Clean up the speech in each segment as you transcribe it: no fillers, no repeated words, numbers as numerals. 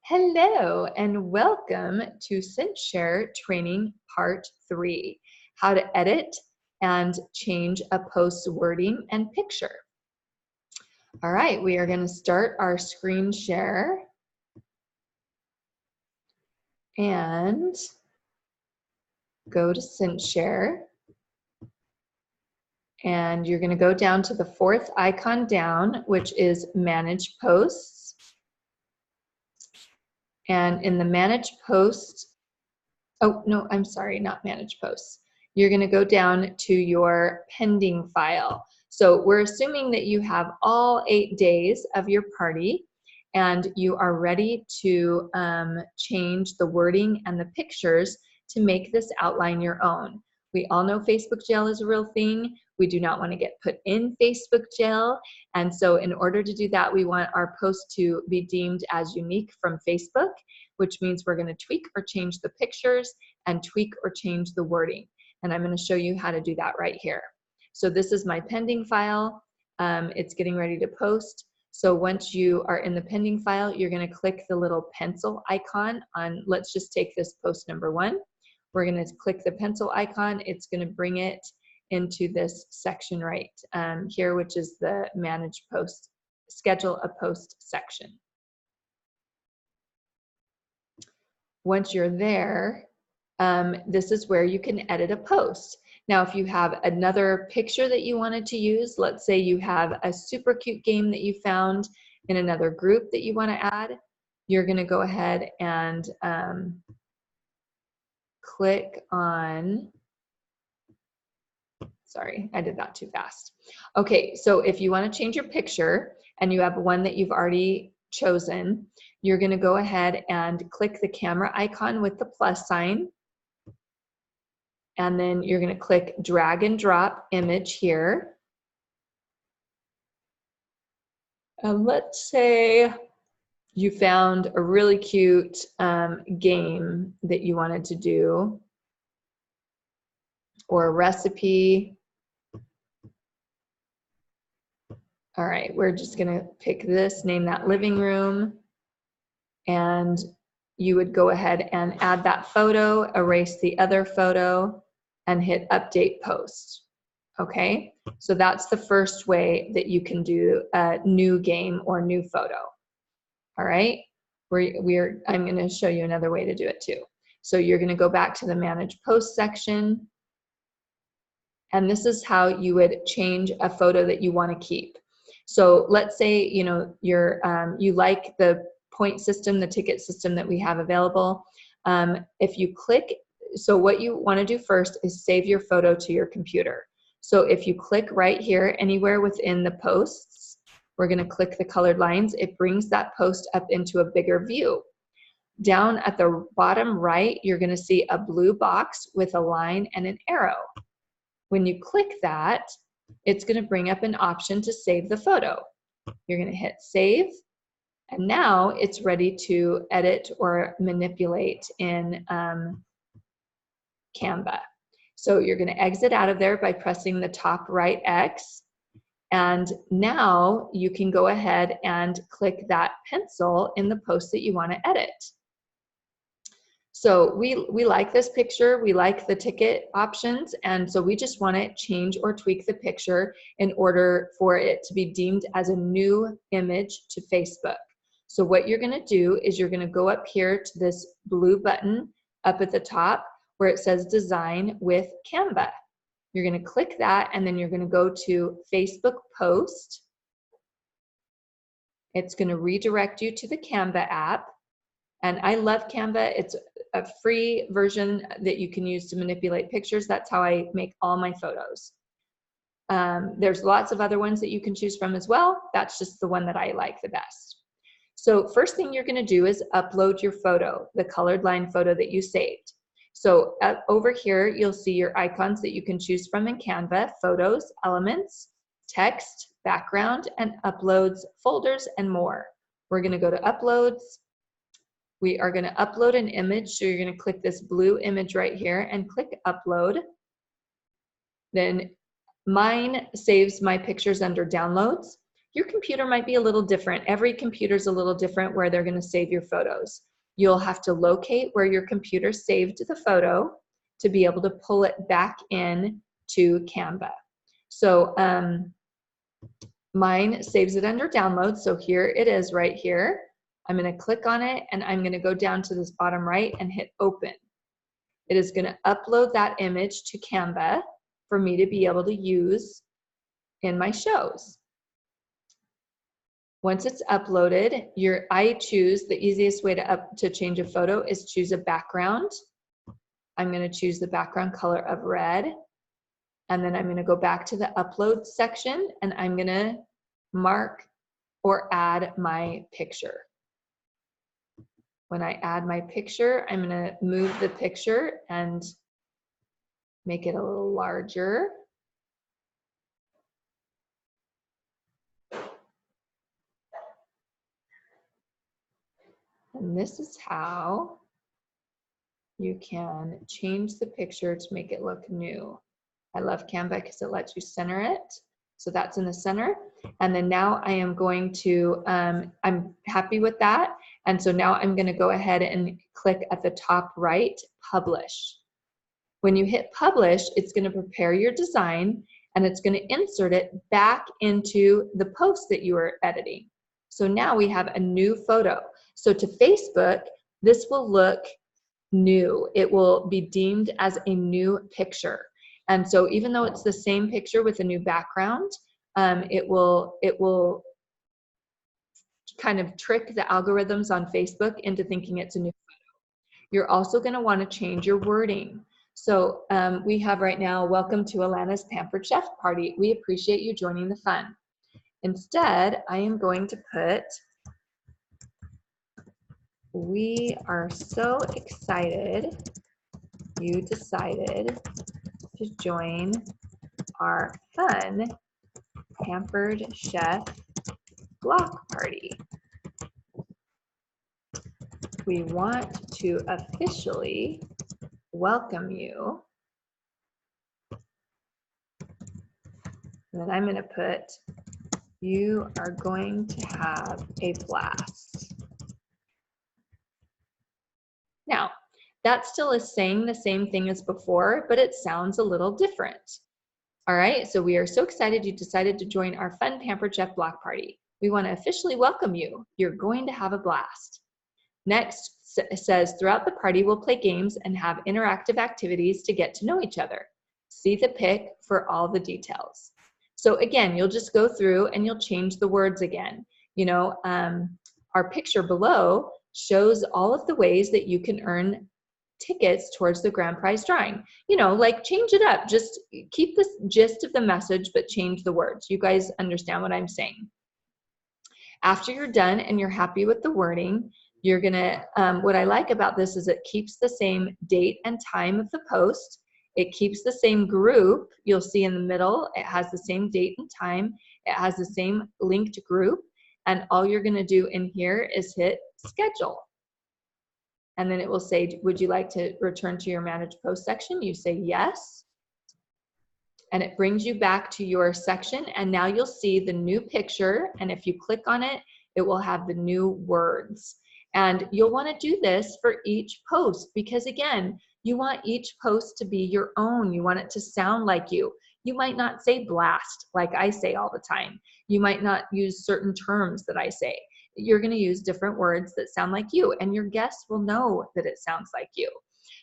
Hello and welcome to Cinchshare Training Part 3, how to edit and change a post's wording and picture. All right, we are going to start our screen share and go to Cinchshare. And you're going to go down to the fourth icon down, which is Manage Posts. And in the Manage Post, oh, no, I'm sorry, not Manage Posts. You're going to go down to your pending file. So we're assuming that you have all 8 days of your party and you are ready to change the wording and the pictures to make this outline your own. We all know Facebook jail is a real thing. We do not want to get put in Facebook jail. And so in order to do that, we want our post to be deemed as unique from Facebook, which means we're going to tweak or change the pictures and tweak or change the wording. And I'm going to show you how to do that right here. So this is my pending file. It's getting ready to post. So once you are in the pending file, you're going to click the little pencil icon on, let's just take this post number 1. We're going to click the pencil icon. It's going to bring it into this section right here, which is the Manage Post, Schedule a Post section. Once you're there, this is where you can edit a post. Now, if you have another picture that you wanted to use, let's say you have a super cute game that you found in another group that you want to add, you're going to go ahead and click on, sorry, I did that too fast. Okay, so if you want to change your picture and you have one that you've already chosen, you're going to go ahead and click the camera icon with the plus sign. And then you're going to click drag and drop image here. And let's say you found a really cute game that you wanted to do, or a recipe. All right, we're just going to pick this, name that living room, and you would go ahead and add that photo, erase the other photo, and hit update post. Okay, so that's the first way that you can do a new game or new photo. All right, I'm going to show you another way to do it too. So you're going to go back to the Manage Post section, and this is how you would change a photo that you want to keep. So let's say you like the point system, the ticket system that we have available. If you click, so what you want to do first is save your photo to your computer. So if you click right here, anywhere within the posts, we're going to click the colored lines. It brings that post up into a bigger view. Down at the bottom right, you're going to see a blue box with a line and an arrow. When you click that, it's going to bring up an option to save the photo. You're going to hit save, and now it's ready to edit or manipulate in Canva. So you're going to exit out of there by pressing the top right X, and now you can go ahead and click that pencil in the post that you want to edit. So we like this picture, we like the ticket options, and so we just want to change or tweak the picture in order for it to be deemed as a new image to Facebook. So what you're going to do is you're going to go up here to this blue button up at the top where it says Design with Canva. You're going to click that, and then you're going to go to Facebook Post. It's going to redirect you to the Canva app. And I love Canva. It's a free version that you can use to manipulate pictures. That's how I make all my photos. There's lots of other ones that you can choose from as well. That's just the one that I like the best. So first thing you're going to do is upload your photo, the colored line photo that you saved. So over here, you'll see your icons that you can choose from in Canva: photos, elements, text, background, and uploads, folders, and more. We're going to go to uploads. We are going to upload an image, so you're going to click this blue image right here and click upload. Then mine saves my pictures under downloads. Your computer might be a little different. Every computer's a little different where they're going to save your photos. You'll have to locate where your computer saved the photo to be able to pull it back in to Canva. So mine saves it under download. So here it is right here. I'm going to click on it and I'm going to go down to this bottom right and hit open. It is going to upload that image to Canva for me to be able to use in my shows. Once it's uploaded, I choose the easiest way to change a photo is choose a background. I'm going to choose the background color of red. And then I'm going to go back to the upload section and I'm going to mark or add my picture. When I add my picture, I'm going to move the picture and make it a little larger. And this is how you can change the picture to make it look new. I love Canva because it lets you center it. So that's in the center. And then now I am going to, I'm happy with that. And so now I'm going to go ahead and click at the top right, publish. When you hit publish, it's going to prepare your design and it's going to insert it back into the post that you are editing. So now we have a new photo. So to Facebook, this will look new. It will be deemed as a new picture. And so even though it's the same picture with a new background, it will kind of trick the algorithms on Facebook into thinking it's a new photo. You're also going to want to change your wording. So we have right now, welcome to Alana's Pampered Chef Party. We appreciate you joining the fun. Instead, I am going to put, we are so excited you decided to join our fun Pampered Chef block party. We want to officially welcome you. And then I'm going to put, you are going to have a blast. Now, that still is saying the same thing as before, but it sounds a little different. All right, so we are so excited you decided to join our fun Pampered Chef block party. We want to officially welcome you. You're going to have a blast. Next says, throughout the party, we'll play games and have interactive activities to get to know each other. See the pic for all the details. So again, you'll just go through and you'll change the words again. You know, our picture below shows all of the ways that you can earn tickets towards the grand prize drawing. You know, like change it up. Just keep the gist of the message, but change the words. You guys understand what I'm saying. After you're done and you're happy with the wording, you're gonna, what I like about this is it keeps the same date and time of the post. It keeps the same group. You'll see in the middle, it has the same date and time. It has the same linked group. And all you're gonna do in here is hit schedule. And then it will say, would you like to return to your manage post section? You say yes. And it brings you back to your section. And now you'll see the new picture. And if you click on it, it will have the new words. And you'll want to do this for each post because again, you want each post to be your own. You want it to sound like you. You might not say blast like I say all the time. You might not use certain terms that I say. You're going to use different words that sound like you, and your guests will know that it sounds like you.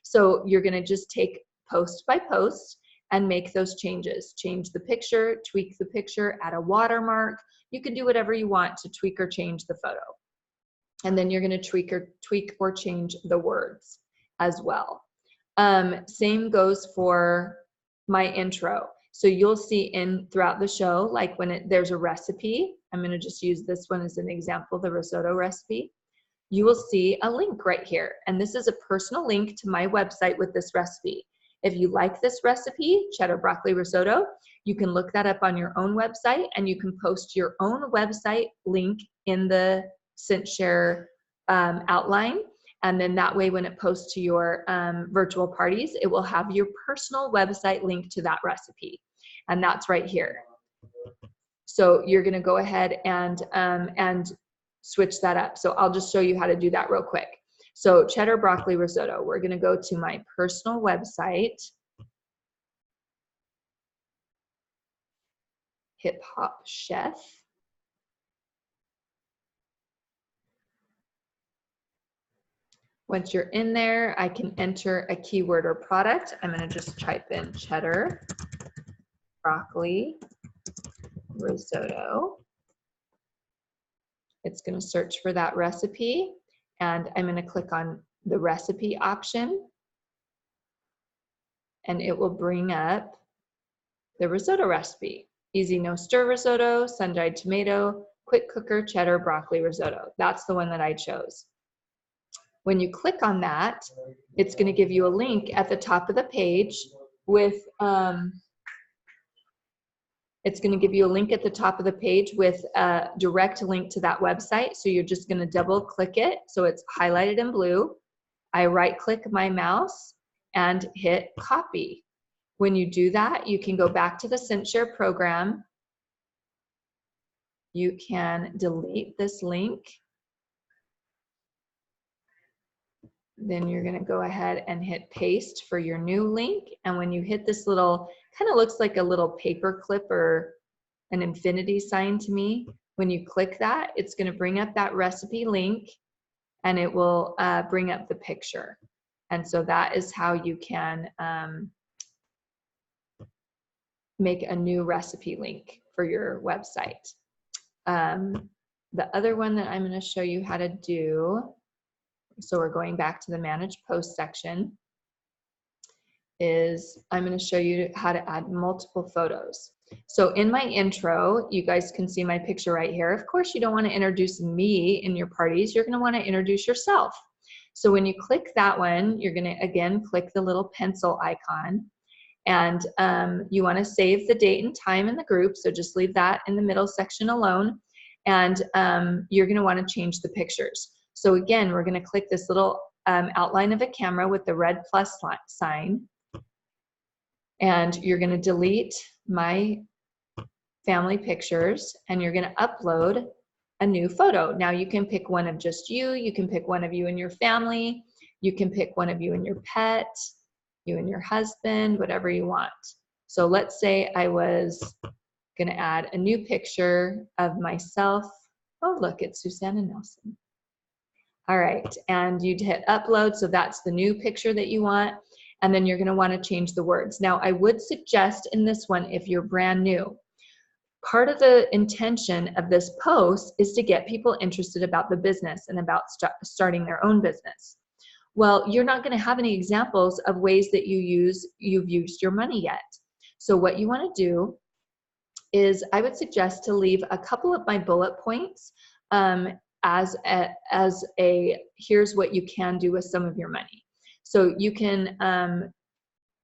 So you're going to just take post by post and make those changes. Change the picture, tweak the picture, add a watermark. You can do whatever you want to tweak or change the photo. And then you're going to tweak or change the words as well. Same goes for my intro. So you'll see throughout the show, like when there's a recipe, I'm going to just use this one as an example, the risotto recipe. You will see a link right here. And this is a personal link to my website with this recipe. If you like this recipe, cheddar broccoli risotto, you can look that up on your own website and you can post your own website link in the Cinchshare outline. And then that way, when it posts to your virtual parties, it will have your personal website link to that recipe. And that's right here. So you're going to go ahead and switch that up. So I'll just show you how to do that real quick. So cheddar broccoli risotto, we're going to go to my personal website, Hip Hop Chef. Once you're in there, I can enter a keyword or product. I'm going to just type in cheddar broccoli risotto. It's going to search for that recipe, and I'm going to click on the recipe option, and it will bring up the risotto recipe. Easy no stir risotto, sun-dried tomato, quick cooker cheddar broccoli risotto. That's the one that I chose. When you click on that, it's going to give you a link at the top of the page with it's going to give you a link at the top of the page with a direct link to that website. So you're just going to double click it. So it's highlighted in blue. I right click my mouse and hit copy. When you do that, you can go back to the Cinchshare program. You can delete this link. Then you're going to go ahead and hit paste for your new link. And when you hit this little, kind of looks like a little paper clip or an infinity sign to me. When you click that, it's going to bring up that recipe link, and it will bring up the picture. And so that is how you can make a new recipe link for your website. The other one that I'm going to show you how to do, so we're going back to the Manage Post section, is I'm going to show you how to add multiple photos. So in my intro, you guys can see my picture right here. Of course, you don't want to introduce me in your parties. You're going to want to introduce yourself. So when you click that one, you're going to, again, click the little pencil icon. And you want to save the date and time in the group. So just leave that in the middle section alone. And you're going to want to change the pictures. So again, we're going to click this little outline of a camera with the red plus sign. And you're going to delete my family pictures, and you're going to upload a new photo. Now you can pick one of just you. You can pick one of you and your family. You can pick one of you and your pet, you and your husband, whatever you want. So let's say I was going to add a new picture of myself. Oh, look, it's Susanna Nelson. All right, and you'd hit upload, so that's the new picture that you want, and then you're going to want to change the words. Now, I would suggest in this one, if you're brand new, part of the intention of this post is to get people interested about the business and about starting their own business. Well, you're not going to have any examples of ways that you've used your money yet. So what you want to do is I would suggest to leave a couple of my bullet points as a here's what you can do with some of your money. So you can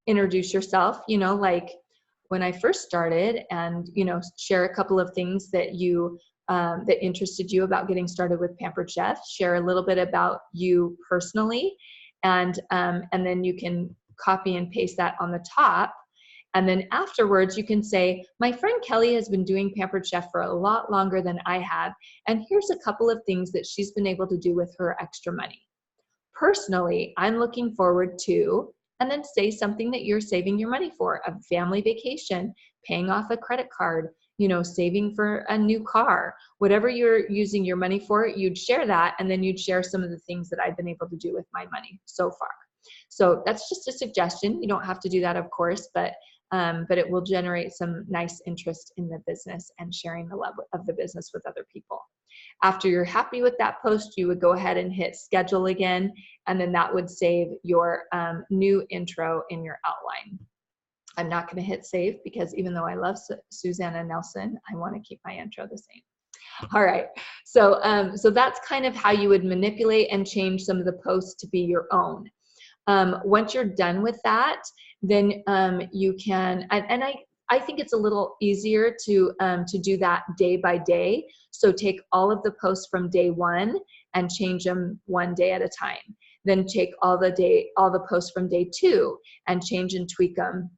introduce yourself, you know, like when I first started, and, you know, share a couple of things that you that interested you about getting started with Pampered Chef. Share a little bit about you personally, and then you can copy and paste that on the top. And then afterwards, you can say, my friend Kelly has been doing Pampered Chef for a lot longer than I have, and here's a couple of things that she's been able to do with her extra money. Personally, I'm looking forward to, and then say something that you're saving your money for, a family vacation, paying off a credit card, you know, saving for a new car, whatever you're using your money for, you'd share that, and then you'd share some of the things that I've been able to do with my money so far. So that's just a suggestion. You don't have to do that, of course, but it will generate some nice interest in the business and sharing the love of the business with other people. After you're happy with that post, you would go ahead and hit schedule again, and then that would save your new intro in your outline. I'm not going to hit save because even though I love Susanna Nelson, I want to keep my intro the same. All right, so that's kind of how you would manipulate and change some of the posts to be your own. Once you're done with that, then you can, and I think it's a little easier to do that day by day. So take all of the posts from day one and change them one day at a time. Then take all the posts from day two and change and tweak them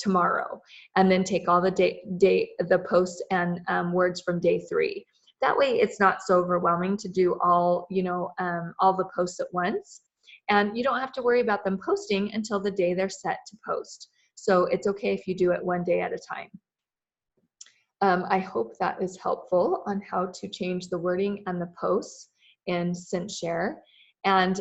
tomorrow, and then take all the posts and words from day 3. That way it's not so overwhelming to do all, all the posts at once. And you don't have to worry about them posting until the day they're set to post. So it's okay if you do it one day at a time. I hope that is helpful on how to change the wording and the posts in Cinchshare. And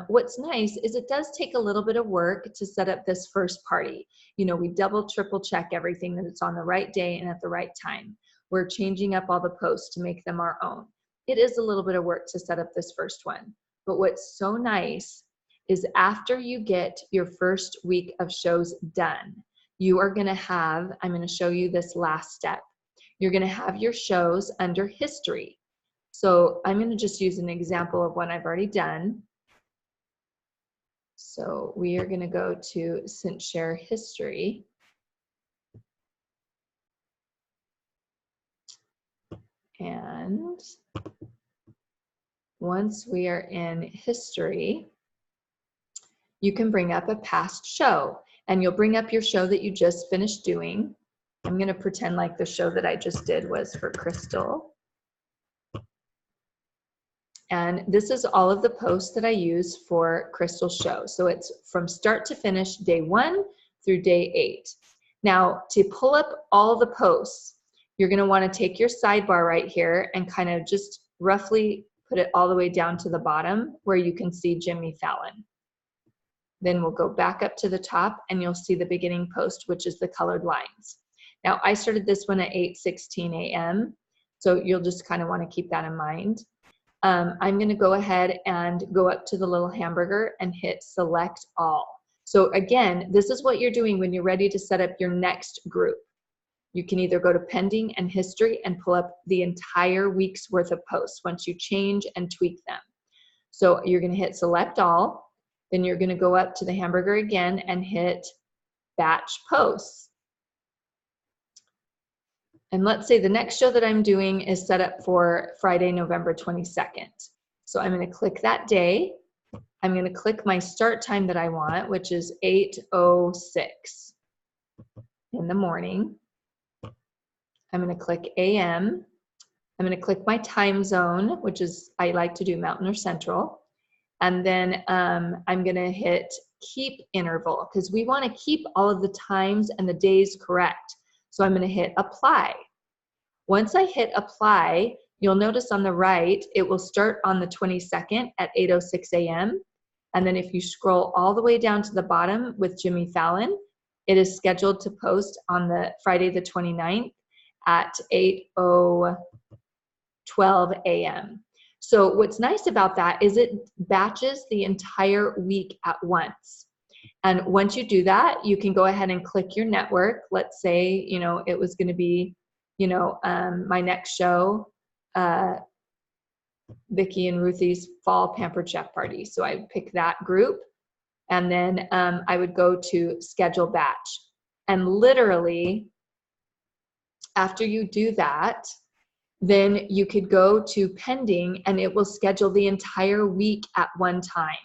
what's nice is it does take a little bit of work to set up this first party. We double, triple check everything that it's on the right day and at the right time. We're changing up all the posts to make them our own. It is a little bit of work to set up this first one. But what's so nice is after you get your first week of shows done, you are going to have, I'm going to show you this last step. You're going to have your shows under history. So I'm going to just use an example of one I've already done. So we are going to go to Cinchshare history. And once we are in history, you can bring up a past show, and you'll bring up your show that you just finished doing. I'm going to pretend like the show that I just did was for Crystal. And this is all of the posts that I use for Crystal's show. So it's from start to finish, day 1 through day 8. Now, to pull up all the posts, you're going to want to take your sidebar right here and kind of just roughly put it all the way down to the bottom where you can see Jimmy Fallon. Then we'll go back up to the top and you'll see the beginning post, which is the colored lines. Now, I started this one at 8:16 a.m., so you'll just kind of want to keep that in mind. I'm going to go ahead and go up to the little hamburger and hit select all. So again, this is what you're doing when you're ready to set up your next group. You can either go to pending and history and pull up the entire week's worth of posts once you change and tweak them. So you're going to hit select all, then you're going to go up to the hamburger again and hit batch posts. And let's say the next show that I'm doing is set up for Friday, November 22nd. So I'm going to click that day. I'm going to click my start time that I want, which is 8:06 in the morning. I'm going to click AM. I'm going to click my time zone, which is, I like to do Mountain or Central. And then I'm going to hit keep interval because we want to keep all of the times and the days correct. So I'm going to hit apply. Once I hit apply, you'll notice on the right, it will start on the 22nd at 8:06 a.m. And then if you scroll all the way down to the bottom with Jimmy Fallon, it is scheduled to post on the Friday the 29th at 8:12 a.m. So what's nice about that is it batches the entire week at once. And once you do that, you can go ahead and click your network. Let's say, it was going to be, my next show, Vicki and Ruthie's Fall Pampered Chef Party. So I would pick that group, and then I would go to schedule batch. And literally, after you do that, then you could go to pending and it will schedule the entire week at one time.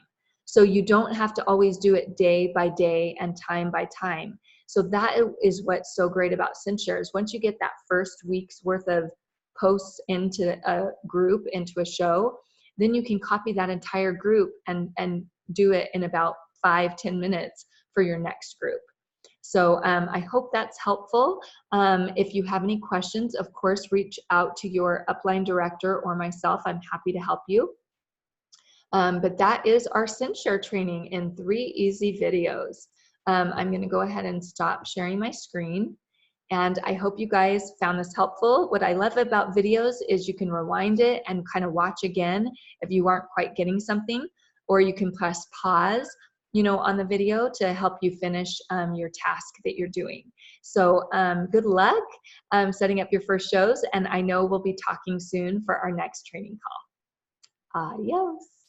So you don't have to always do it day by day and time by time. So that is what's so great about Cinchshare is once you get that first week's worth of posts into a group, into a show, then you can copy that entire group and do it in about 5-10 minutes for your next group. So I hope that's helpful. If you have any questions, of course, reach out to your upline director or myself. I'm happy to help you. But that is our Cinchshare training in 3 easy videos. I'm going to go ahead and stop sharing my screen. And I hope you guys found this helpful. What I love about videos is you can rewind it and kind of watch again if you aren't quite getting something, or you can press pause, on the video to help you finish your task that you're doing. So good luck setting up your first shows, and I know we'll be talking soon for our next training call. Adios.